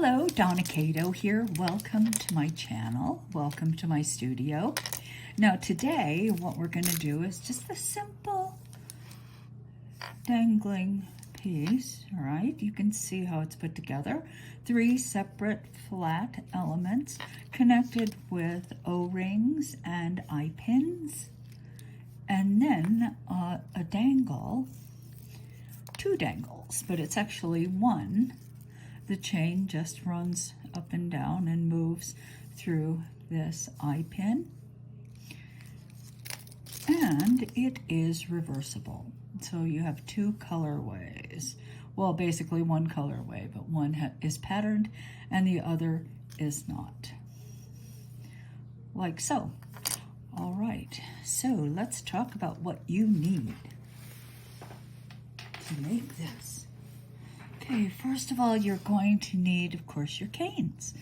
Hello, Donna Kato here. Welcome to my channel. Welcome to my studio. Now today what we're going to do is just a simple dangling piece, all right? You can see how it's put together. 3 separate flat elements connected with O-rings and eye pins, and then a dangle, 2 dangles, but it's actually 1. The chain just runs up and down and moves through this eye pin, and it is reversible. So you have 2 colorways. Well, basically 1 colorway, but one is patterned and the other is not. Like so. All right, so let's talk about what you need to make this. Okay, first of all, you're going to need, of course, your canes.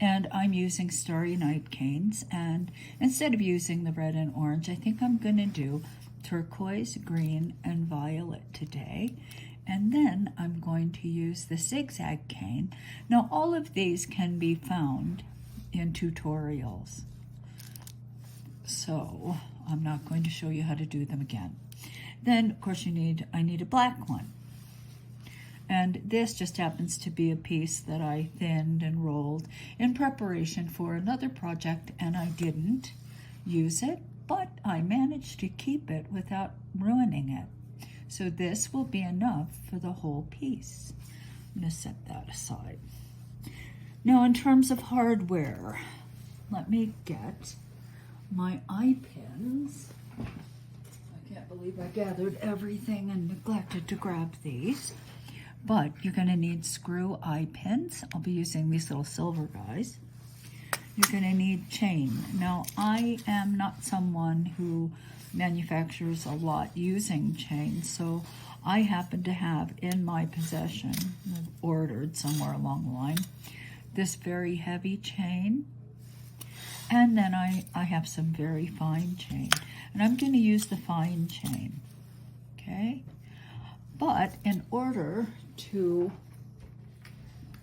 And I'm using Starry Night Canes, and instead of using the red and orange, I think I'm going to do turquoise, green, and violet today. And then I'm going to use the zigzag cane. Now, all of these can be found in tutorials, so I'm not going to show you how to do them again. Then, of course, I need a black one. And this just happens to be a piece that I thinned and rolled in preparation for another project, and I didn't use it, but I managed to keep it without ruining it. So this will be enough for the whole piece. I'm going to set that aside. Now, in terms of hardware, let me get my eye pins. I can't believe I gathered everything and neglected to grab these. But you're going to need screw eye pins. I'll be using these little silver guys. You're going to need chain. Now, I am not someone who manufactures a lot using chain, so I happen to have in my possession, ordered somewhere along the line, this very heavy chain. And then I have some very fine chain. And I'm going to use the fine chain, okay? But in order to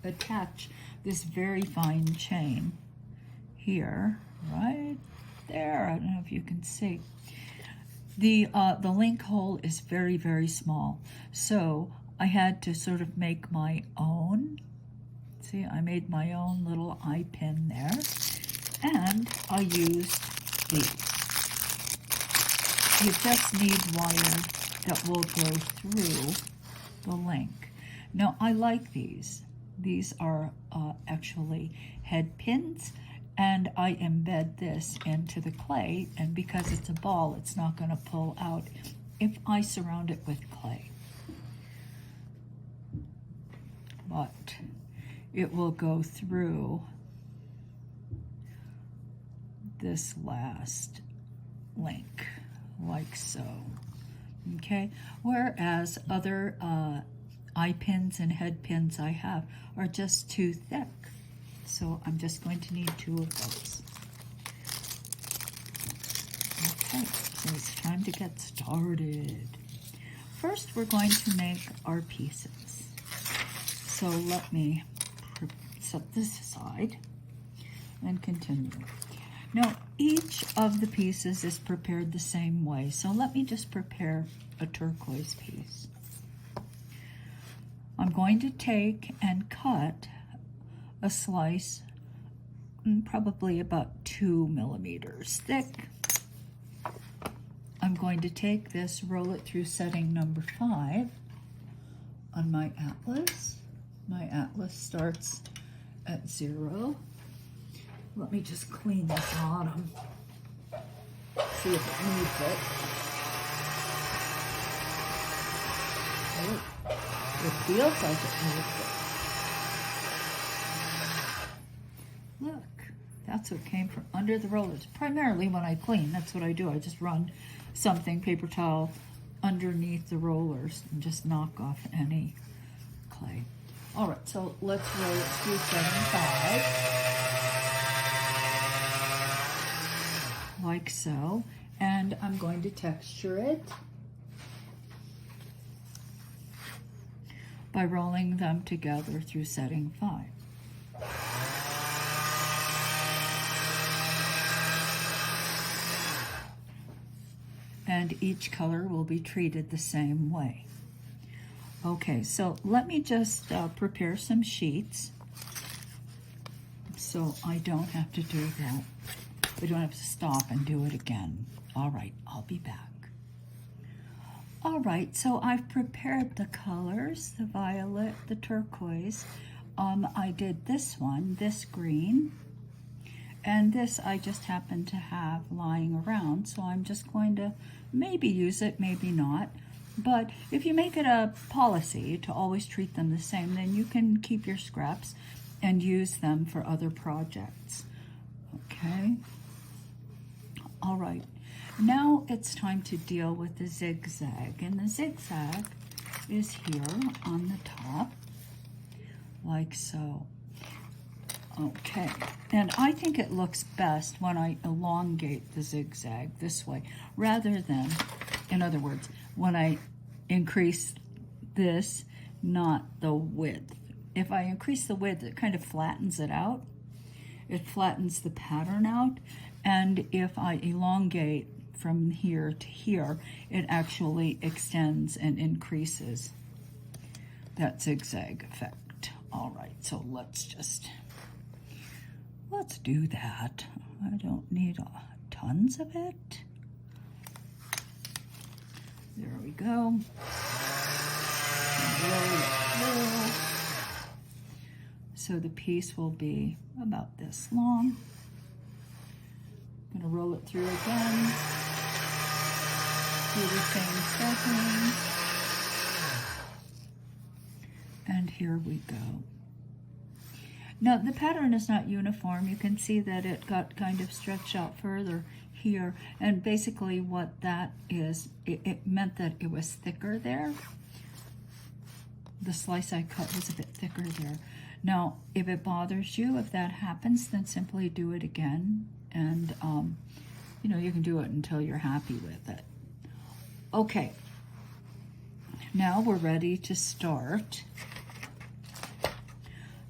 attach this very fine chain here, right there, I don't know if you can see, the link hole is very, very small. So I had to sort of make my own. See, I made my own little eye pin there, and I used these. You just need wire that will go through the link. Now, I like these. These are actually head pins, and I embed this into the clay, and because it's a ball, it's not going to pull out if I surround it with clay. But it will go through this last link, like so. Okay, whereas other eye pins and head pins I have are just too thick. So I'm just going to need 2 of those. Okay, so it's time to get started. First, we're going to make our pieces. So let me set this aside and continue. Now, each of the pieces is prepared the same way, so let me just prepare a turquoise piece. I'm going to take and cut a slice, probably about 2 millimeters thick. I'm going to take this, roll it through setting number 5 on my atlas. My atlas starts at 0. Let me just clean this bottom, see if it needs it. Oh, it feels like it needs it. Look, that's what came from under the rollers. Primarily when I clean, that's what I do. I just run something, paper towel, underneath the rollers and just knock off any clay. All right, so let's roll it through 75. Like so, and I'm going to texture it by rolling them together through setting 5. and each color will be treated the same way. Okay, so let me just prepare some sheets so I don't have to do that. We don't have to stop and do it again. All right, I'll be back. All right, so I've prepared the colors, the violet, the turquoise. I did this one, this green, and this I just happen to have lying around, so I'm just going to maybe use it, maybe not. But if you make it a policy to always treat them the same, then you can keep your scraps and use them for other projects. Okay? All right. Now it's time to deal with the zigzag. And the zigzag is here on the top, like so. Okay, and I think it looks best when I elongate the zigzag this way, rather than, in other words, when I increase this, not the width. If I increase the width, it kind of flattens it out. It flattens the pattern out. And if I elongate from here to here, it actually extends and increases that zigzag effect. All right, so let's do that. I don't need tons of it. There we go. So the piece will be about this long. I'm going to roll it through again. Do the same setting. And here we go. Now the pattern is not uniform. You can see that it got kind of stretched out further here. And basically what that is, it meant that it was thicker there. The slice I cut was a bit thicker there. Now, if it bothers you, if that happens, then simply do it again. And, you know, you can do it until you're happy with it. Okay. Now we're ready to start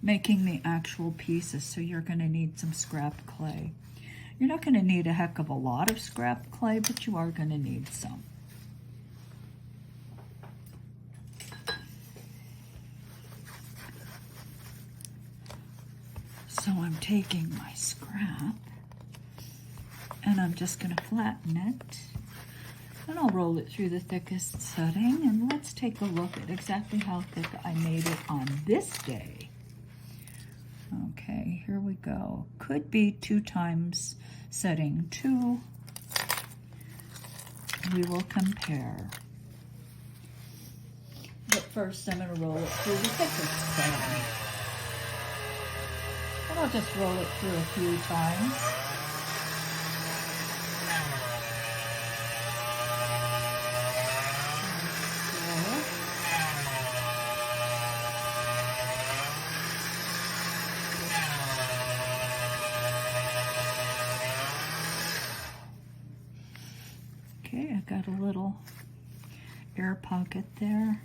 making the actual pieces. So you're going to need some scrap clay. You're not going to need a heck of a lot of scrap clay, but you are going to need some. So I'm taking my scrap and I'm just going to flatten it, and I'll roll it through the thickest setting, and let's take a look at exactly how thick I made it on this day. Okay, here we go. Could be 2 times setting 2. We will compare. But first I'm going to roll it through the thickest setting. And I'll just roll it through a few times. Okay, I got a little air pocket there.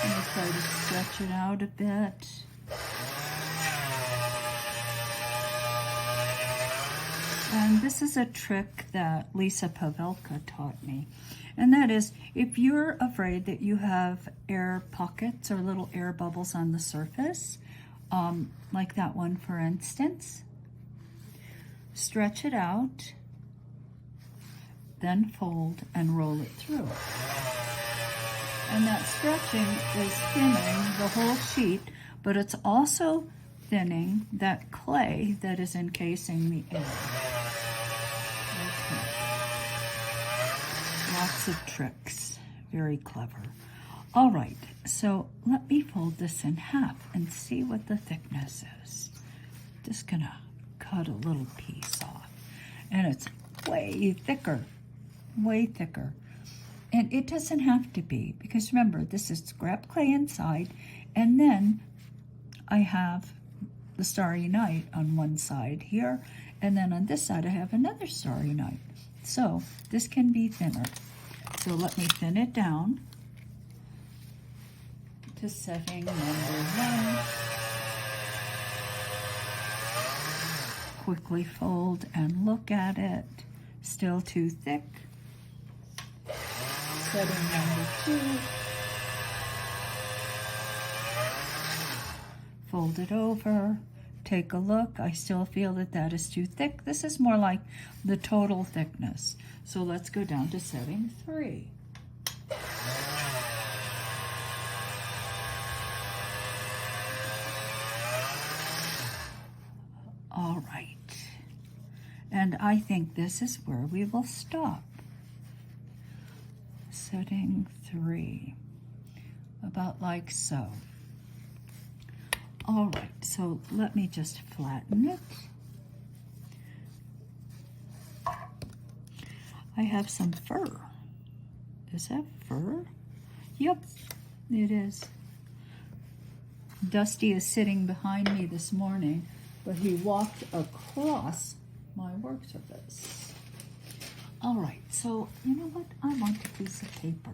I'm going to try to stretch it out a bit. And this is a trick that Lisa Pavelka taught me. And that is, if you're afraid that you have air pockets or little air bubbles on the surface, like that one for instance, stretch it out, then fold and roll it through. And that stretching is thinning the whole sheet, but it's also thinning that clay that is encasing the air. Okay. Lots of tricks. Very clever. All right, so let me fold this in half and see what the thickness is. Just gonna cut a little piece off. And it's way thicker, way thicker. And it doesn't have to be, because remember, this is scrap clay inside, and then I have the Starry Night on one side here, and then on this side I have another Starry Night. So this can be thinner. So let me thin it down to setting number 1. quickly fold and look at it. Still too thick. Setting number 2. Fold it over. Take a look. I still feel that that is too thick. This is more like the total thickness. So let's go down to setting 3. All right. And I think this is where we will stop. Setting 3. About like so. All right, so let me just flatten it. I have some fur. Is that fur? Yep, it is. Dusty is sitting behind me this morning, but he walked across my work surface. All right, so you know what? I want a piece of paper.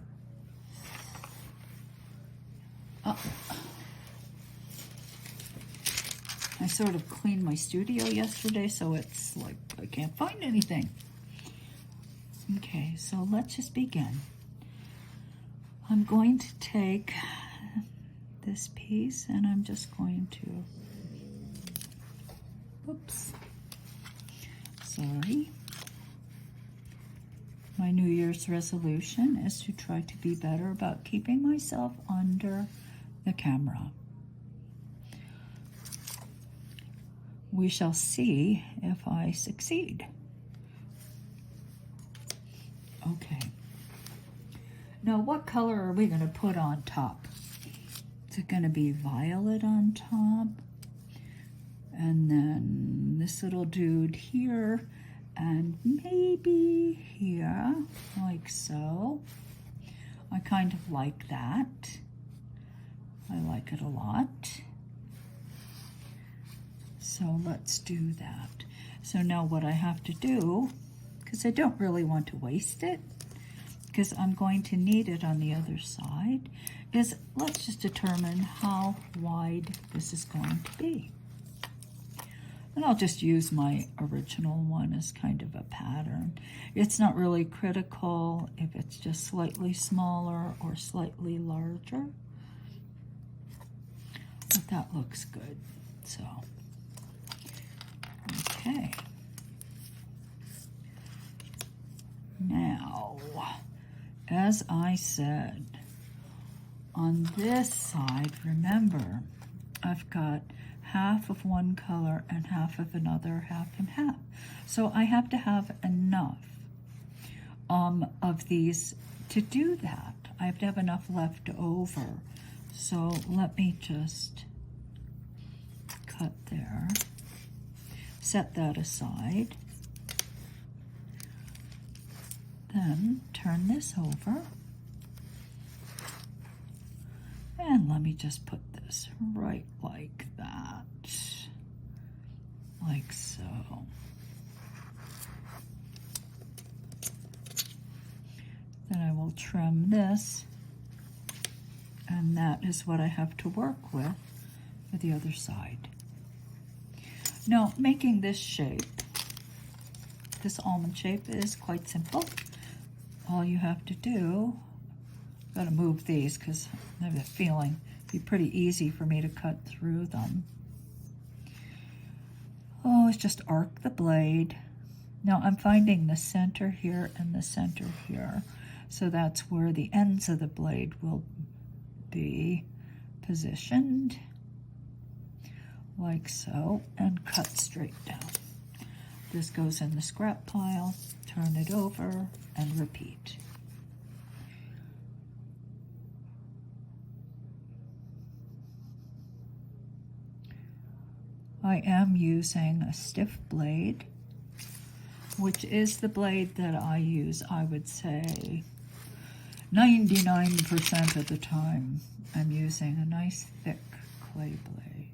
I sort of cleaned my studio yesterday, so it's like I can't find anything. Okay, so let's just begin. I'm going to take this piece and I'm just going to, oops, sorry. My New Year's resolution is to try to be better about keeping myself under the camera. We shall see if I succeed. Okay. Now, what color are we going to put on top? Is it going to be violet on top? And then this little dude here, and maybe here, like so. I kind of like that. I like it a lot. So let's do that. So now what I have to do, because I don't really want to waste it, because I'm going to need it on the other side, is let's just determine how wide this is going to be. And I'll just use my original one as kind of a pattern. It's not really critical if it's just slightly smaller or slightly larger, but that looks good. So, okay. Now, as I said, on this side, remember, I've got half of one color and half of another, half and half. So I have to have enough of these to do that. I have to have enough left over. So let me just cut there, set that aside, then turn this over, and let me just put this right like that, like so. Then I will trim this, and that is what I have to work with for the other side. Now, making this shape, this almond shape, is quite simple. All you have to do, got to move these because I have a feeling it'd be pretty easy for me to cut through them. Oh, it's just arc the blade. Now I'm finding the center here and the center here. So that's where the ends of the blade will be positioned, like so, and cut straight down. This goes in the scrap pile, turn it over, and repeat. I am using a stiff blade, which is the blade that I use, I would say, 99% of the time. I'm using a nice thick clay blade.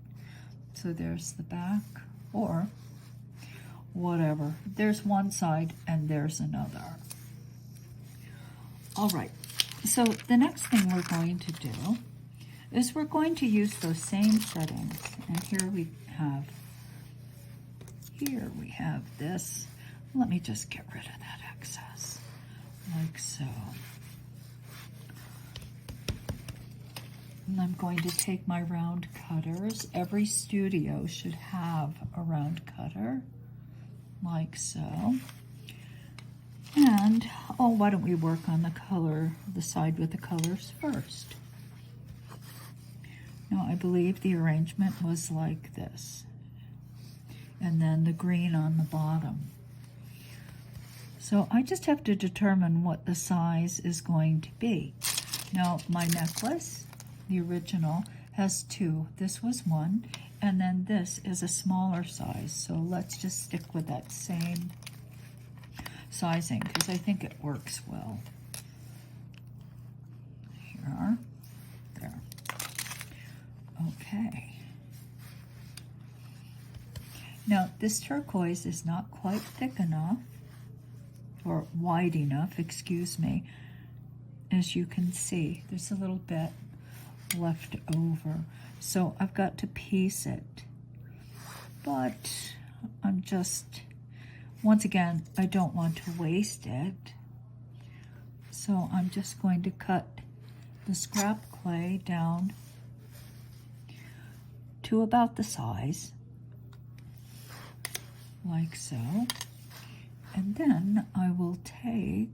So there's the back, or whatever. There's one side and there's another. All right, so the next thing we're going to do is we're going to use those same settings. And here we have here we have this. Let me just get rid of that excess, like so. And I'm going to take my round cutters. Every studio should have a round cutter, like so. And, oh, why don't we work on the color, the side with the colors first? Now, I believe the arrangement was like this. And then the green on the bottom. So I just have to determine what the size is going to be. Now, my necklace, the original, has two. This was one, and then this is a smaller size. So let's just stick with that same sizing because I think it works well. Here, there. Okay. Now, this turquoise is not quite thick enough, or wide enough, excuse me. As you can see, there's a little bit left over. So I've got to piece it. But I'm just, once again, I don't want to waste it. So I'm just going to cut the scrap clay down to about the size, like so. And then I will take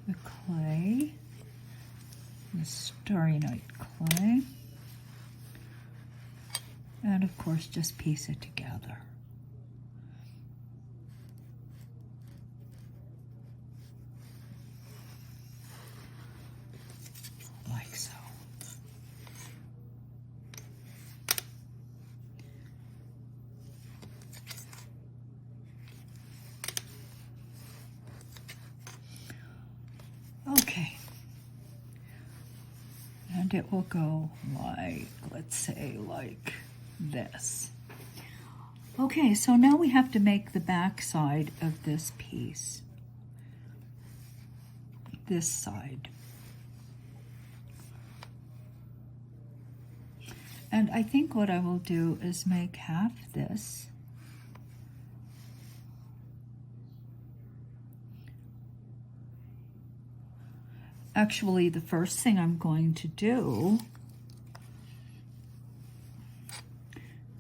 the clay, the Starry Night clay, and of course just piece it together. Like so. Okay, and it will go like, let's say like this. Okay, so now we have to make the back side of this piece, this side. And I think what I will do is make half this. Actually, the first thing I'm going to do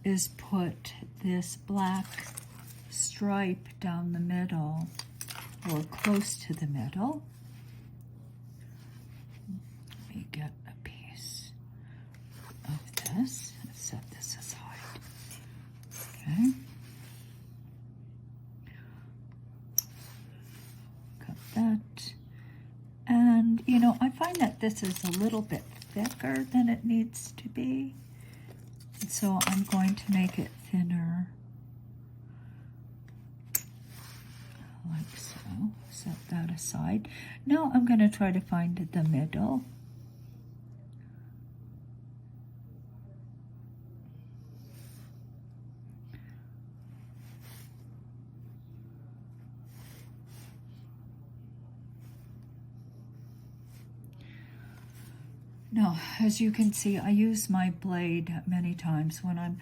is put this black stripe down the middle, or close to the middle. Let me get a piece of this and set this aside. Okay. Cut that. And, you know, I find that this is a little bit thicker than it needs to be. And so I'm going to make it thinner. Like so. Set that aside. Now I'm going to try to find the middle. Now, as you can see, I use my blade many times when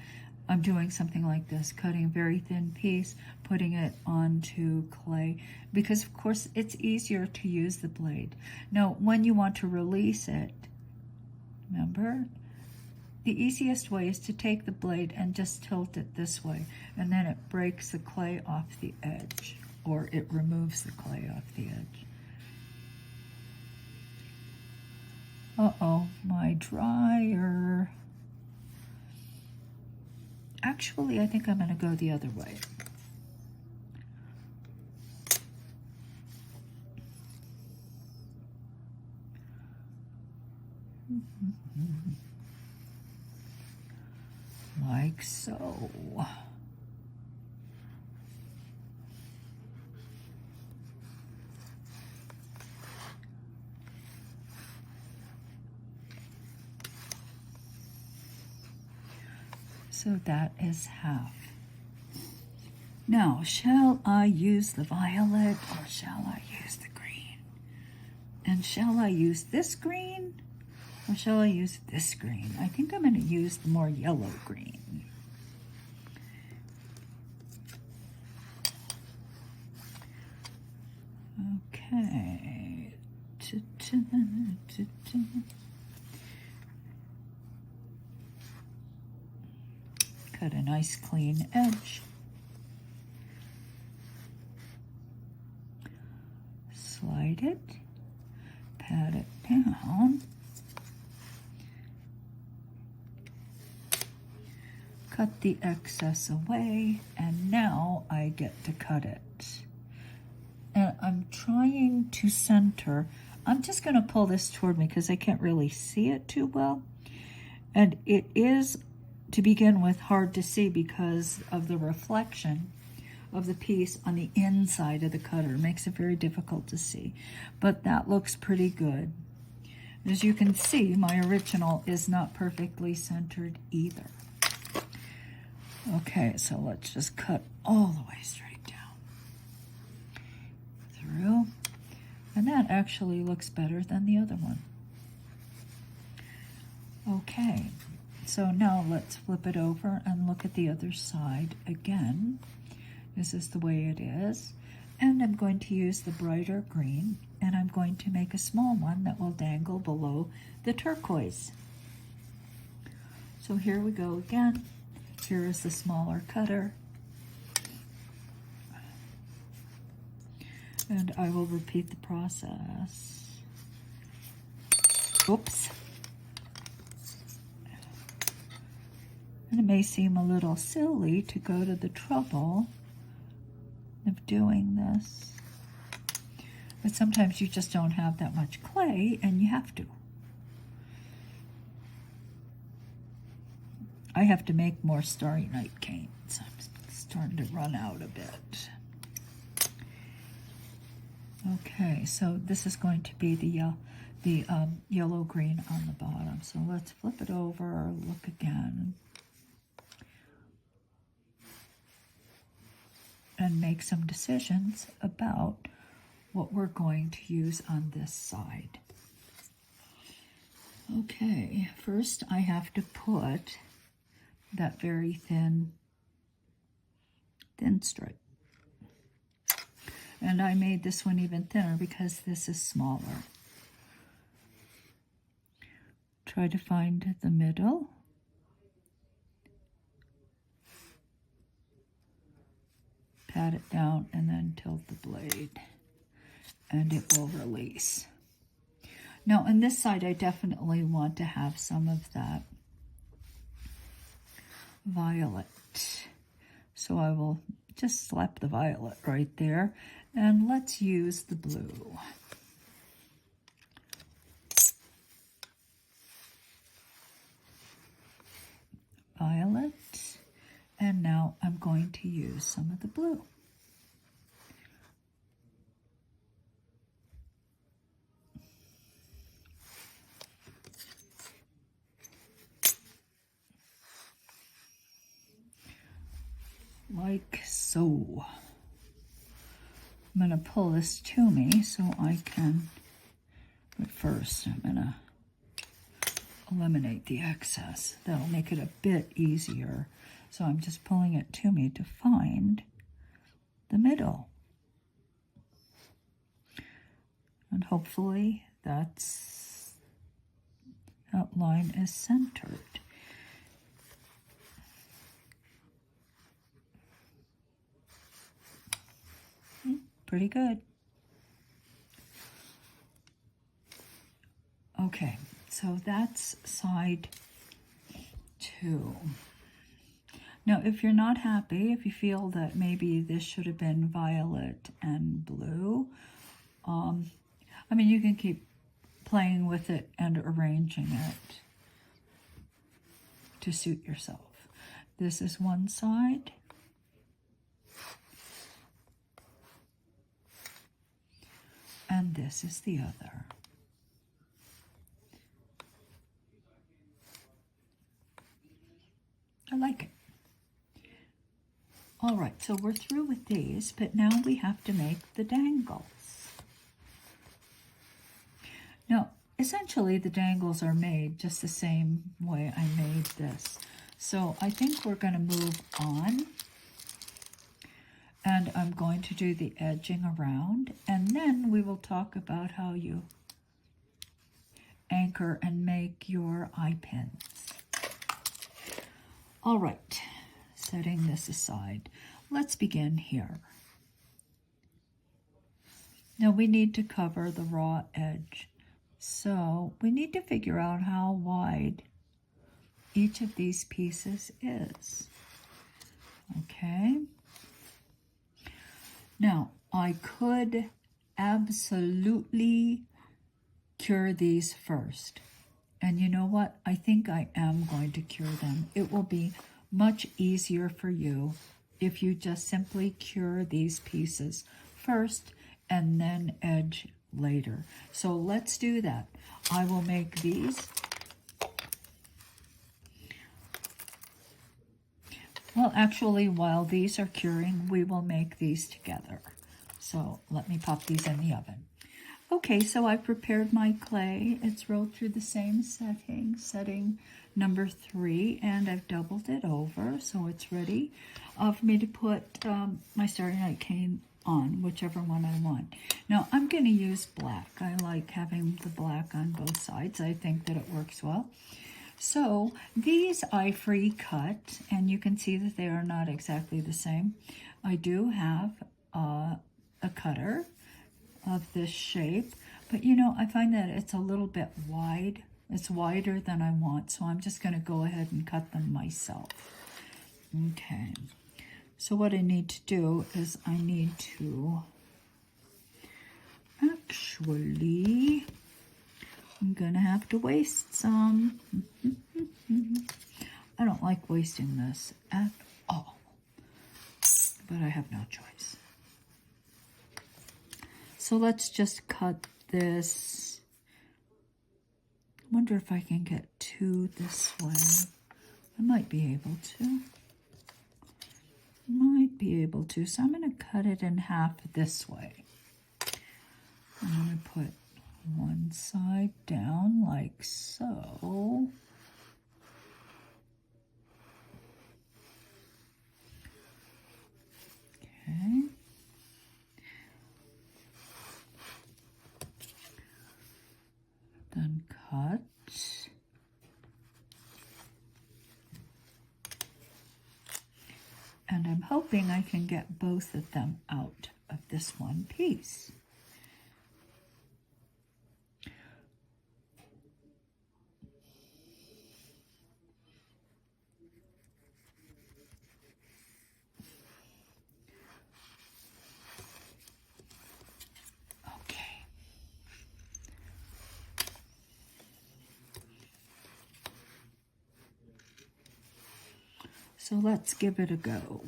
I'm doing something like this, cutting a very thin piece, putting it onto clay, because of course it's easier to use the blade. Now, when you want to release it, remember, the easiest way is to take the blade and just tilt it this way, and then it breaks the clay off the edge, or it removes the clay off the edge. Uh-oh, my dryer. Actually, I think I'm going to go the other way. Like so. So that is half. Now, shall I use the violet or shall I use the green? And shall I use this green or shall I use this green? I think I'm going to use the more yellow green. Okay. Cut a nice clean edge. Slide it, pat it down, cut the excess away, and now I get to cut it. And I'm trying to center. I'm just going to pull this toward me because I can't really see it too well. And it is, to begin with, hard to see because of the reflection of the piece on the inside of the cutter. It makes it very difficult to see. But that looks pretty good. As you can see, my original is not perfectly centered either. Okay, so let's just cut all the way straight through, and that actually looks better than the other one. Okay, so now let's flip it over and look at the other side again. This is the way it is, and I'm going to use the brighter green, and I'm going to make a small one that will dangle below the turquoise. So here we go again. Here is the smaller cutter. And I will repeat the process. Oops. And it may seem a little silly to go to the trouble of doing this, but sometimes you just don't have that much clay and you have to. I have to make more Starry Night Canes. I'm starting to run out a bit. Okay, so this is going to be the yellow-green on the bottom. So let's flip it over, look again, and make some decisions about what we're going to use on this side. Okay, first I have to put that very thin stripe. And I made this one even thinner because this is smaller. Try to find the middle. Pat it down and then tilt the blade and it will release. Now on this side I definitely want to have some of that violet. So I will just slap the violet right there. And let's use the blue. Violet. And now I'm going to use some of the blue. Like so. I'm going to pull this to me so I can, but first I'm going to eliminate the excess. That'll make it a bit easier. So I'm just pulling it to me to find the middle. And hopefully that line is centered. Pretty good. Okay, so that's side 2. Now, if you're not happy, if you feel that maybe this should have been violet and blue, I mean, you can keep playing with it and arranging it to suit yourself. This is one side. And this is the other. I like it. All right, so we're through with these, but now we have to make the dangles. Now, essentially the dangles are made just the same way I made this. So I think we're going to move on. And I'm going to do the edging around, and then we will talk about how you anchor and make your eye pins. All right, setting this aside, let's begin here. Now we need to cover the raw edge, so we need to figure out how wide each of these pieces is. Okay. Now, I could absolutely cure these first. And you know what? I think I am going to cure them. It will be much easier for you if you just simply cure these pieces first and then edge later. So let's do that. I will make these. Well, actually, while these are curing, we will make these together. So let me pop these in the oven. Okay, so I've prepared my clay. It's rolled through the same setting number 3, and I've doubled it over, so it's ready for me to put my Starry Night Cane on, whichever one I want. Now, I'm going to use black. I like having the black on both sides. I think that it works well. So these I free cut, and you can see that they are not exactly the same. I do have a cutter of this shape, but you know, I find that it's a little bit wide. It's wider than I want, so I'm just going to go ahead and cut them myself. Okay, so what I need to do is I need to actually, I'm going to have to waste some. I don't like wasting this at all, but I have no choice. So let's just cut this. I wonder if I can get 2 this way. I might be able to. So I'm going to cut it in half this way. I'm going to put one side down like so. Okay. Then cut. And I'm hoping I can get both of them out of this one piece. So let's give it a go.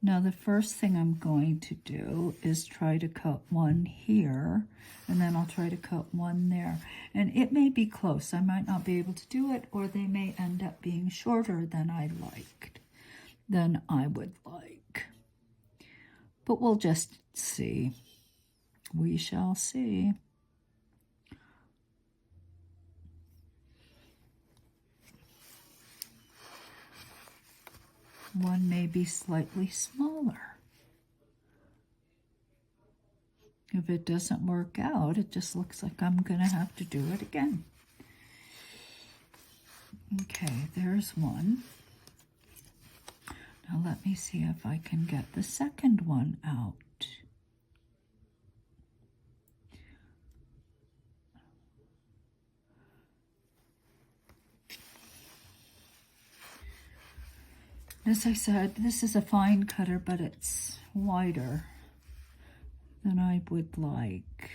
Now the first thing I'm going to do is try to cut one here, and then I'll try to cut one there. And it may be close. I might not be able to do it, or they may end up being shorter than I would like. But we'll just see. We shall see. One may be slightly smaller. If it doesn't work out, it just looks like I'm going to have to do it again. Okay, there's one. Now let me see if I can get the second one out. As I said, this is a fine cutter, but it's wider than I would like.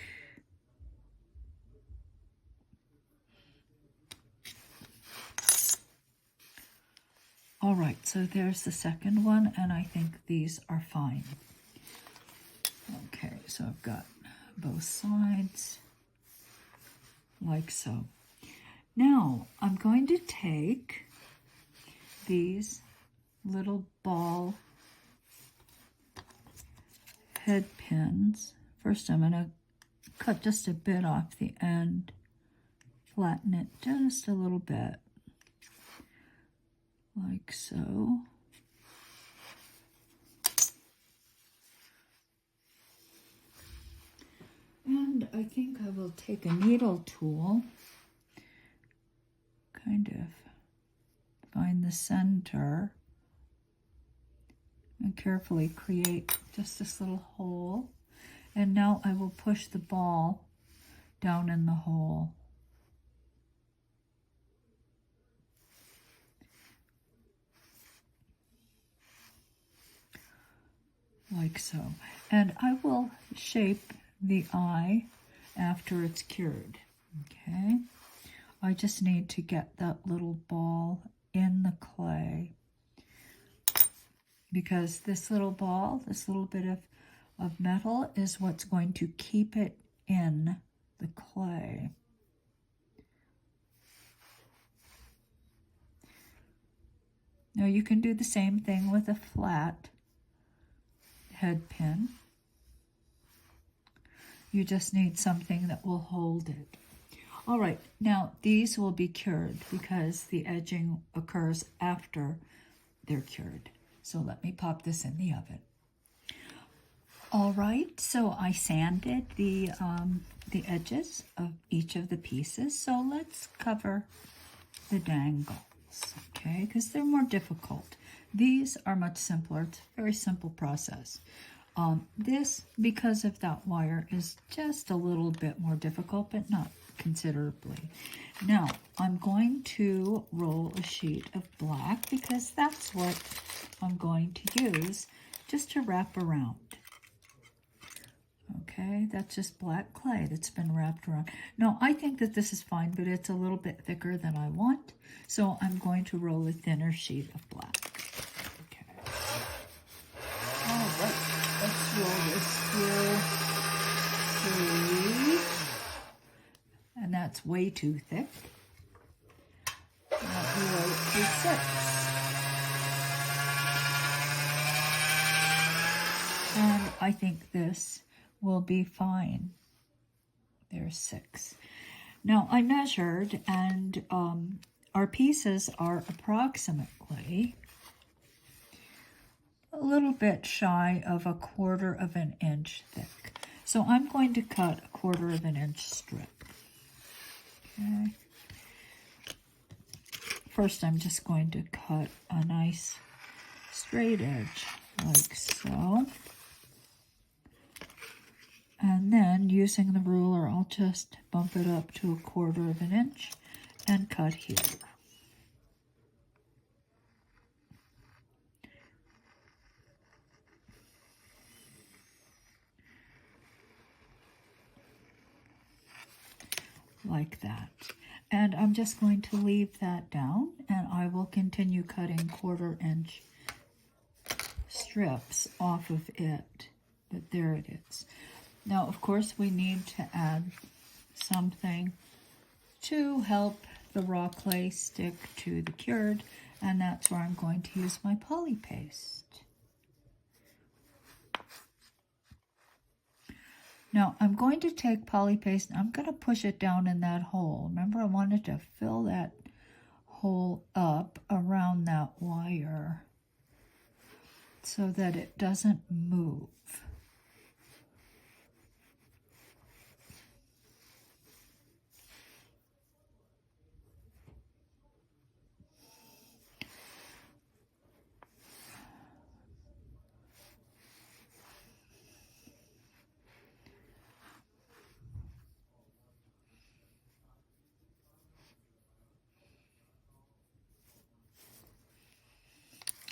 All right, so there's the second one, and I think these are fine. Okay, so I've got both sides like so. Now, I'm going to take these little ball head pins. First I'm going to cut just a bit off the end, flatten it just a little bit, like so. And I think I will take a needle tool, kind of find the center, and carefully create just this little hole. And now I will push the ball down in the hole. Like so. And I will shape the eye after it's cured. Okay. I just need to get that little ball in the clay, because this little ball, this little bit of metal is what's going to keep it in the clay. Now you can do the same thing with a flat head pin. You just need something that will hold it. All right, now these will be cured because the edging occurs after they're cured. So let me pop this in the oven. All right, so I sanded the edges of each of the pieces. So let's cover the dangles, okay, because they're more difficult. These are much simpler. It's a very simple process. This, because of that wire, is just a little bit more difficult, but not considerably. Now, I'm going to roll a sheet of black because that's what I'm going to use just to wrap around. Okay, that's just black clay that's been wrapped around. Now, I think that this is fine, but it's a little bit thicker than I want, so I'm going to roll a thinner sheet of black. Okay. All right, let's roll this through 3. And that's way too thick. Now we roll it through 6. And I think this will be fine. There's 6. Now I measured, and our pieces are approximately a little bit shy of 1/4 of an inch thick. So I'm going to cut 1/4 of an inch strip. Okay. First, I'm just going to cut a nice straight edge, like so. And then, using the ruler, I'll just bump it up to 1/4 of an inch and cut here. Like that. And I'm just going to leave that down, and I will continue cutting 1/4 inch strips off of it. But there it is. Now, of course, we need to add something to help the raw clay stick to the cured, and that's where I'm going to use my poly paste. Now, I'm going to take poly paste and I'm going to push it down in that hole. Remember, I wanted to fill that hole up around that wire so that it doesn't move.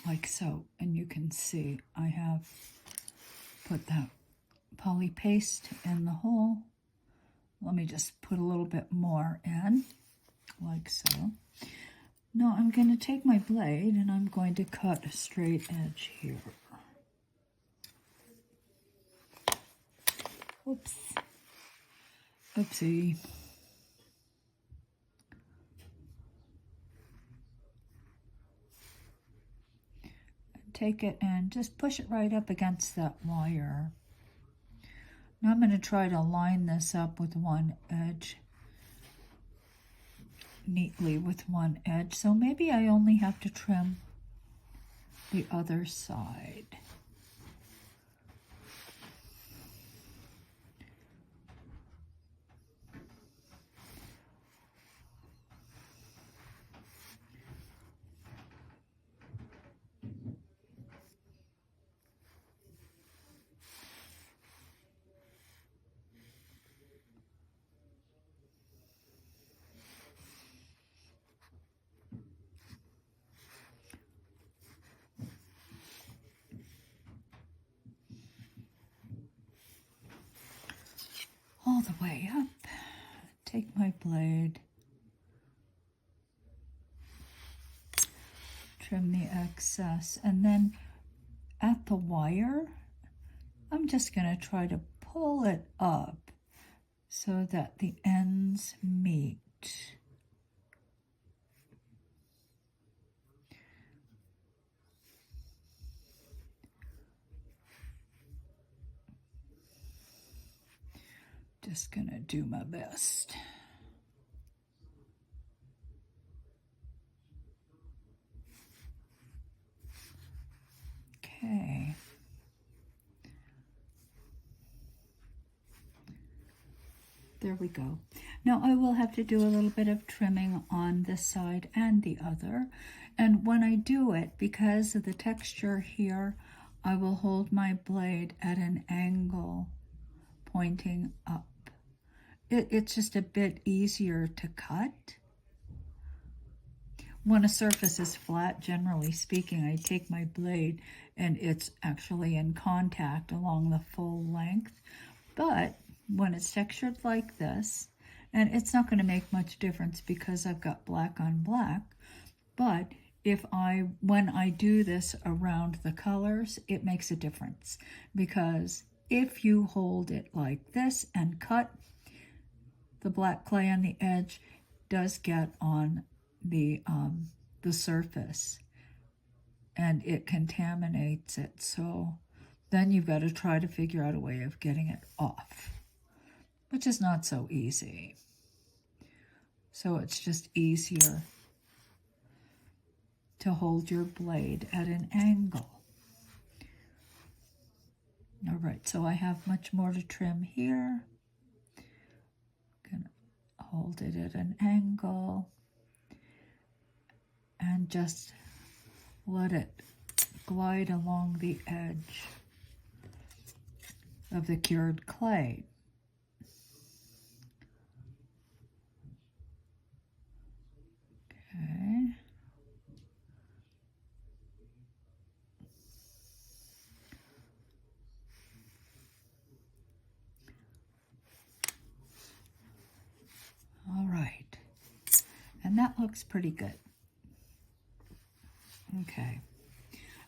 Like so, and you can see I have put that poly paste in the hole. Let me just put a little bit more in, like so. Now I'm going to take my blade and I'm going to cut a straight edge here. Oops. Oopsie. Take it and just push it right up against that wire. Now I'm going to try to line this up with one edge, neatly with one edge. So maybe I only have to trim the other side. All the way up. Take my blade, trim the excess, and then at the wire, I'm just going to try to pull it up so that the ends meet. Just going to do my best. Okay. There we go. Now I will have to do a little bit of trimming on this side and the other. And when I do it, because of the texture here, I will hold my blade at an angle pointing up. It's just a bit easier to cut. When a surface is flat, generally speaking, I take my blade and it's actually in contact along the full length. But when it's textured like this, and it's not going to make much difference because I've got black on black, but when I do this around the colors, it makes a difference, because if you hold it like this and cut, the black clay on the edge does get on the surface and it contaminates it. So then you've got to try to figure out a way of getting it off, which is not so easy. So it's just easier to hold your blade at an angle. All right, so I have much more to trim here. Gonna hold it at an angle and just let it glide along the edge of the cured clay. Okay. All right. And that looks pretty good. Okay.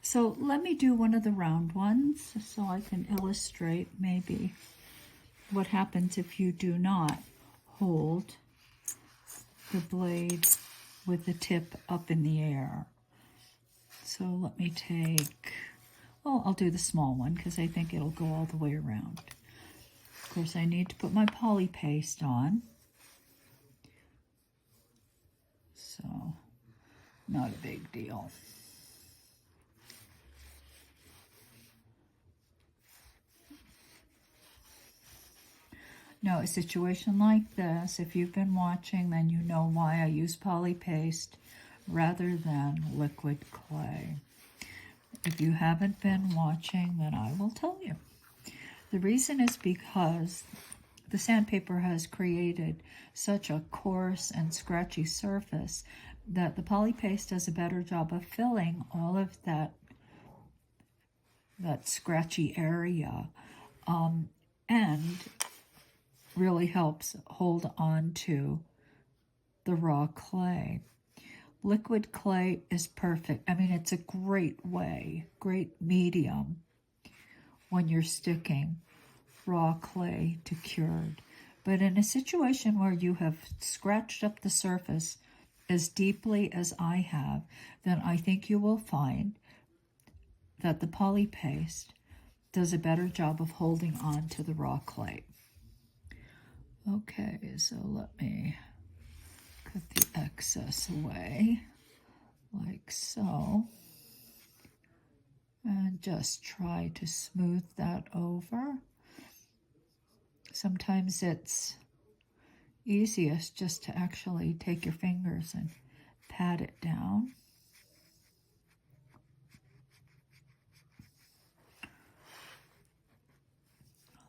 So let me do one of the round ones so I can illustrate maybe what happens if you do not hold the blade with the tip up in the air. So let me take, I'll do the small one because I think it'll go all the way around. Of course, I need to put my poly paste on. So, not a big deal. Now, a situation like this, if you've been watching, then you know why I use poly paste rather than liquid clay. If you haven't been watching, then I will tell you. The reason is because the sandpaper has created such a coarse and scratchy surface that the poly paste does a better job of filling all of that scratchy area, and really helps hold on to the raw clay. Liquid clay is perfect. I mean, it's a great medium when you're sticking raw clay to cured. But in a situation where you have scratched up the surface as deeply as I have, then I think you will find that the poly paste does a better job of holding on to the raw clay. Okay, so let me cut the excess away, like so. And just try to smooth that over. Sometimes it's easiest just to actually take your fingers and pat it down.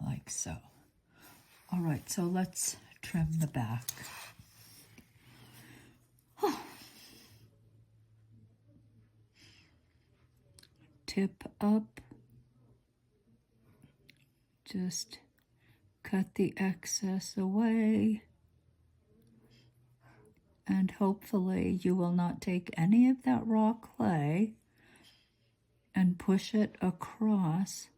Like so. All right, so let's trim the back. Tip up. Just cut the excess away. And hopefully you will not take any of that raw clay and push it across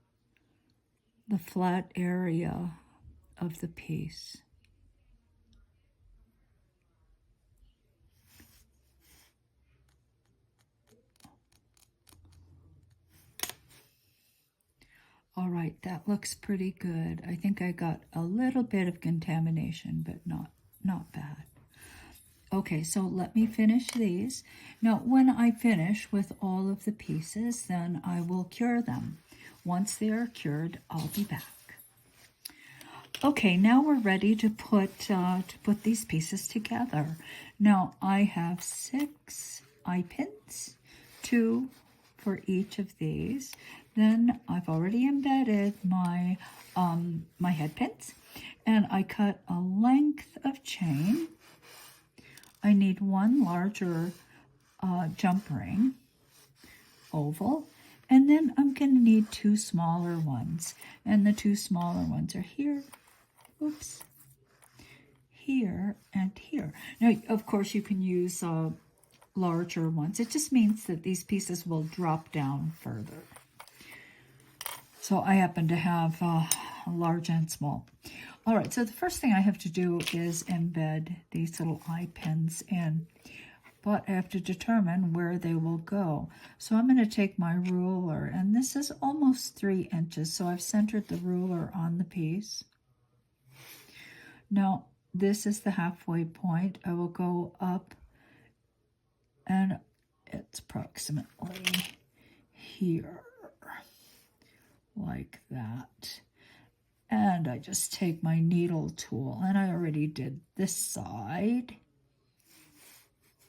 the flat area of the piece. All right, that looks pretty good. I think I got a little bit of contamination, but not bad. Okay, so let me finish these. Now, when I finish with all of the pieces, then I will cure them. Once they are cured, I'll be back. Okay, now we're ready to put these pieces together. Now, I have 6 eye pins, 2 for each of these. Then I've already embedded my my head pins, and I cut a length of chain. I need 1 larger jump ring, oval, and then I'm going to need 2 smaller ones, and the 2 smaller ones are here. Oops. Here and here. Now, of course, you can use larger ones. It just means that these pieces will drop down further. So I happen to have large and small. All right, so the first thing I have to do is embed these little eye pins in, but I have to determine where they will go. So I'm going to take my ruler, and this is almost 3 inches, so I've centered the ruler on the piece. Now, this is the halfway point. I will go up, and it's approximately here, like that. And I just take my needle tool, and I already did this side.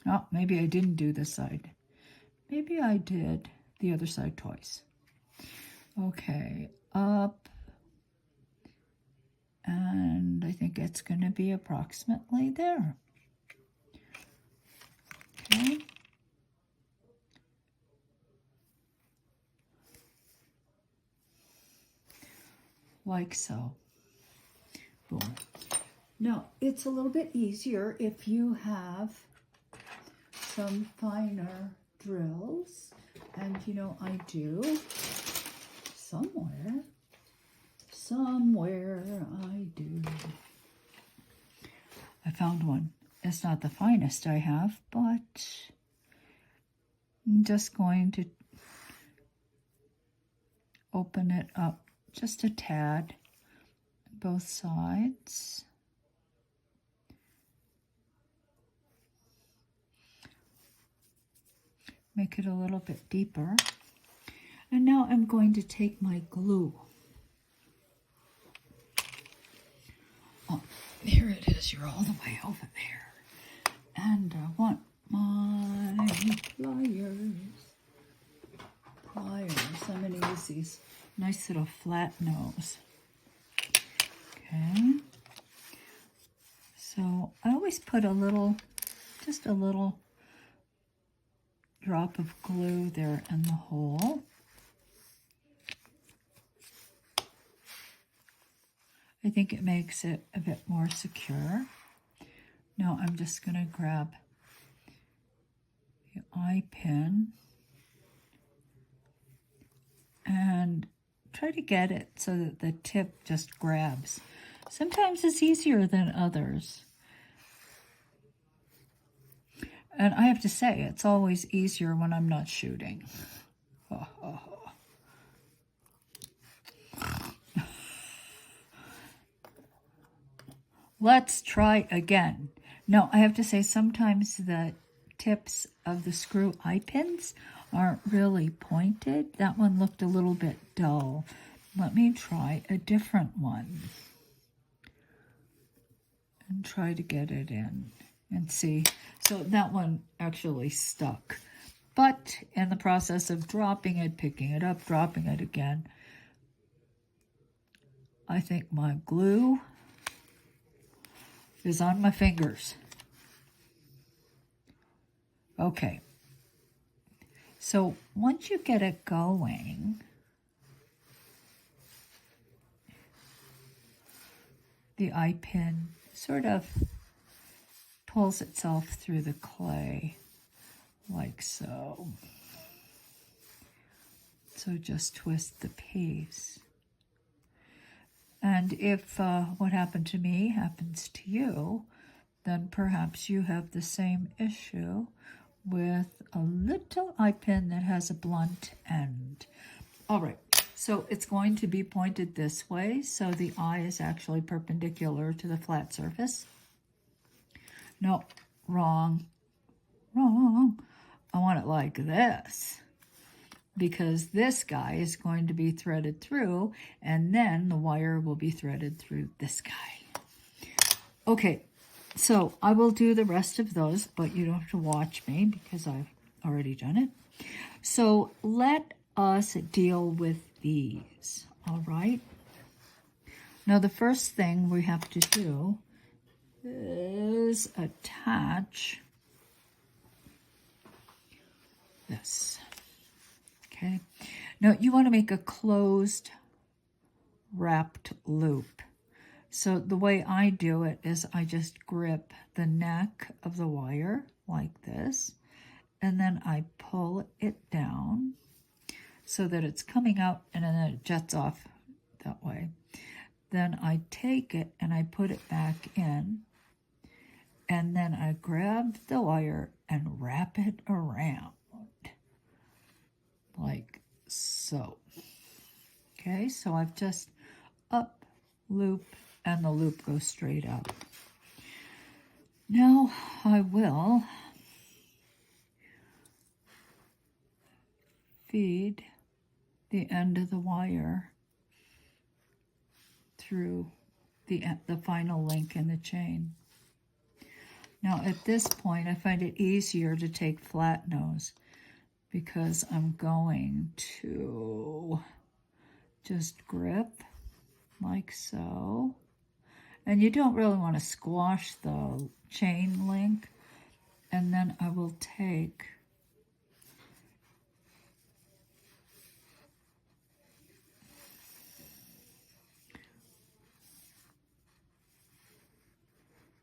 Oh, maybe I didn't do this side. Maybe I did the other side twice. Okay, up. And I think it's going to be approximately there. Okay. Like so. Boom. Now, it's a little bit easier if you have some finer drills. And, you know, I do somewhere I do. I found one. It's not the finest I have, but I'm just going to open it up just a tad, both sides. Make it a little bit deeper. And now I'm going to take my glue. Oh, here it is. You're all the way over there. And I want my pliers. I'm going to use these nice little flat nose. Okay. So I always put just a little drop of glue there in the hole. I think it makes it a bit more secure. Now I'm just going to grab the eye pin and try to get it so that the tip just grabs. Sometimes it's easier than others. And I have to say, it's always easier when I'm not shooting. Let's try again. Now, I have to say, sometimes the tips of the screw eye pins aren't really pointed. That one looked a little bit dull. Let me try a different one and try to get it in and see. So that one actually stuck. But in the process of dropping it, picking it up, dropping it again, I think my glue is on my fingers. Okay. So once you get it going, the eye pin sort of pulls itself through the clay like so. So just twist the piece. And if what happened to me happens to you, then perhaps you have the same issue with a little eye pin that has a blunt end. All right, so it's going to be pointed this way, so the eye is actually perpendicular to the flat surface. No, wrong. I want it like this, because this guy is going to be threaded through, and then the wire will be threaded through this guy. Okay, so I will do the rest of those, but you don't have to watch me because I've already done it. So let us deal with these, all right? Now the first thing we have to do is attach this. Okay, now you want to make a closed wrapped loop. So the way I do it is I just grip the neck of the wire like this, and then I pull it down so that it's coming out, and then it jets off that way. Then I take it and I put it back in, and then I grab the wire and wrap it around like so. Okay, so I've just up, loop, and the loop goes straight up. Now I will feed the end of the wire through the final link in the chain. Now at this point I find it easier to take flat nose, because I'm going to just grip like so. And you don't really want to squash the chain link. And then I will take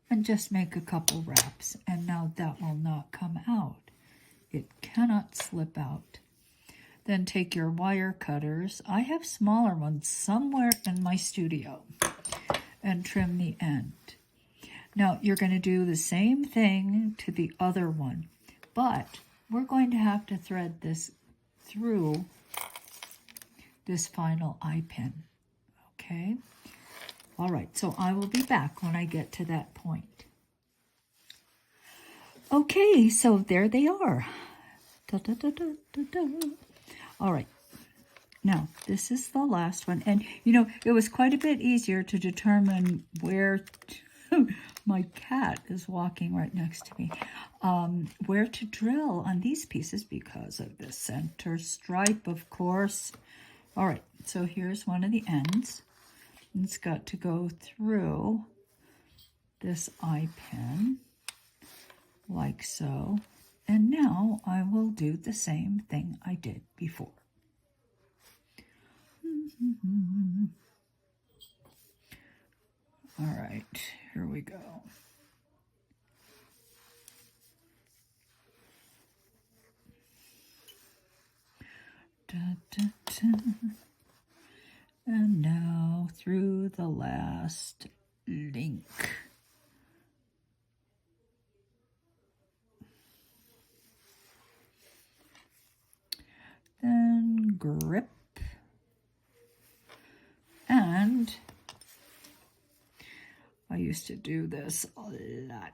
and just make a couple wraps. And now that will not come out. It cannot slip out. Then take your wire cutters. I have smaller ones somewhere in my studio, and trim the end. Now you're going to do the same thing to the other one, but we're going to have to thread this through this final eye pin. Okay? All right, so I will be back when I get to that point. Okay, so there they are. Da, da, da, da, da, da. All right, now this is the last one, and you know, it was quite a bit easier to determine where to, my cat is walking right next to me, where to drill on these pieces because of the center stripe, of course. All right, so here's one of the ends. It's got to go through this eye pin like so. And now I will do the same thing I did before. All right, here we go. Da, da, da. And now through the last link. Then grip and I used to do this a lot.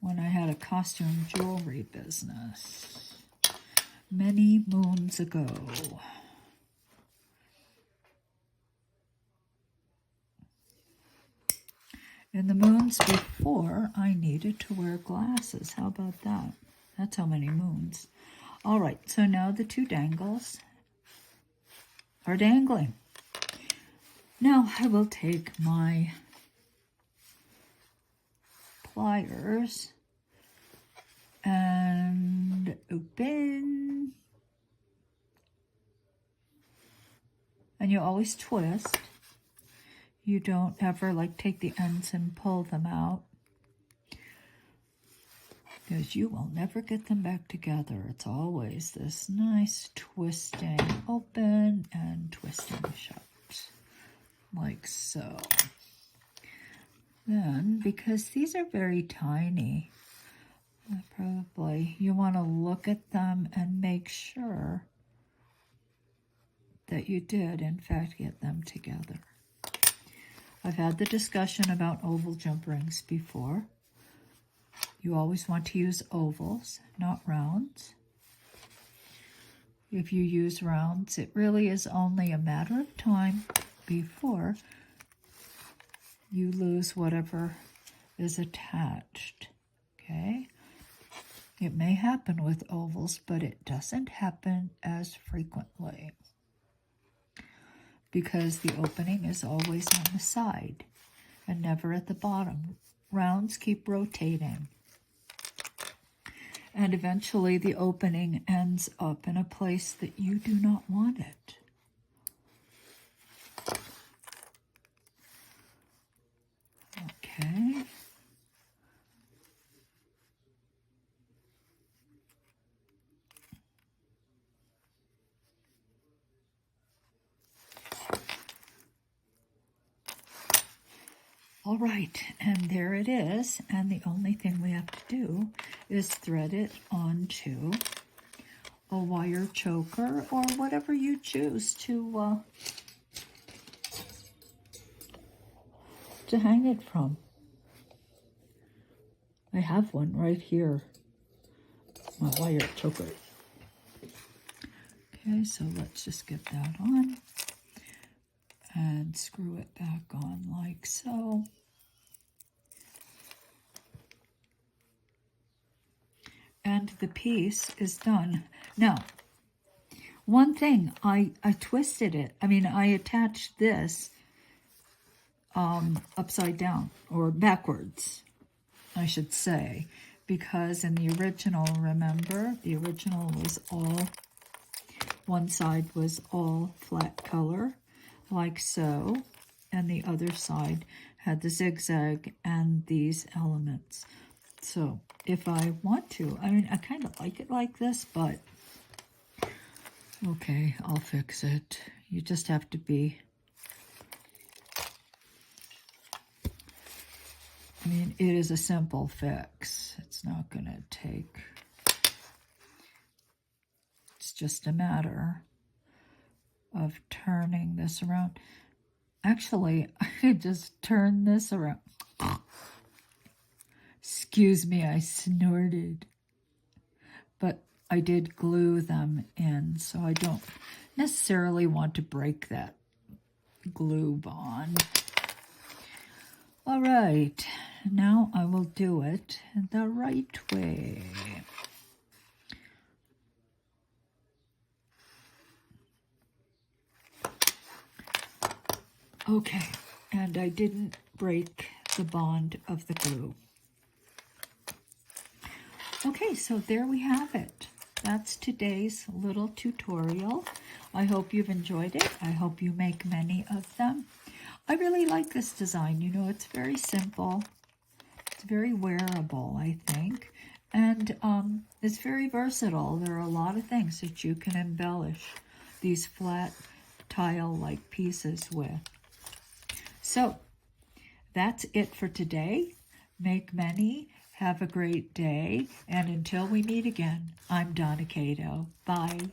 When I had a costume jewelry business many moons ago. In the moons before, I needed to wear glasses. How about that? That's how many moons. All right, so now the two dangles are dangling. Now I will take my pliers and open. And you always twist. You don't ever like take the ends and pull them out, because you will never get them back together. It's always this nice twisting open and twisting shut, like so. Then, because these are very tiny, probably you want to look at them and make sure that you did, in fact, get them together. I've had the discussion about oval jump rings before. You always want to use ovals, not rounds. If you use rounds, it really is only a matter of time before you lose whatever is attached, okay? It may happen with ovals, but it doesn't happen as frequently, because the opening is always on the side and never at the bottom. Rounds keep rotating. And eventually the opening ends up in a place that you do not want it. Okay. All right, and there it is, and the only thing we have to do is thread it onto a wire choker or whatever you choose to hang it from. I have one right here, my wire choker. Okay, so let's just get that on and screw it back on like so. And the piece is done. Now, one thing, I twisted it. I attached this upside down, or backwards, I should say, because in the original, remember, the original was all, one side was all flat color, like so, and the other side had the zigzag and these elements. So if I want to, I kind of like it like this, but okay, I'll fix it. You just have to be, it is a simple fix. It's not going to take, it's just a matter of turning this around. Actually, I just turned this around. Excuse me, I snorted. But I did glue them in, so I don't necessarily want to break that glue bond. All right, now I will do it the right way. Okay, and I didn't break the bond of the glue. Okay, so there we have it. That's today's little tutorial. I hope you've enjoyed it. I hope you make many of them. I really like this design. You know, it's very simple. It's very wearable, I think. And it's very versatile. There are a lot of things that you can embellish these flat tile-like pieces with. So, that's it for today. Make many. Have a great day, and until we meet again, I'm Donna Kato. Bye.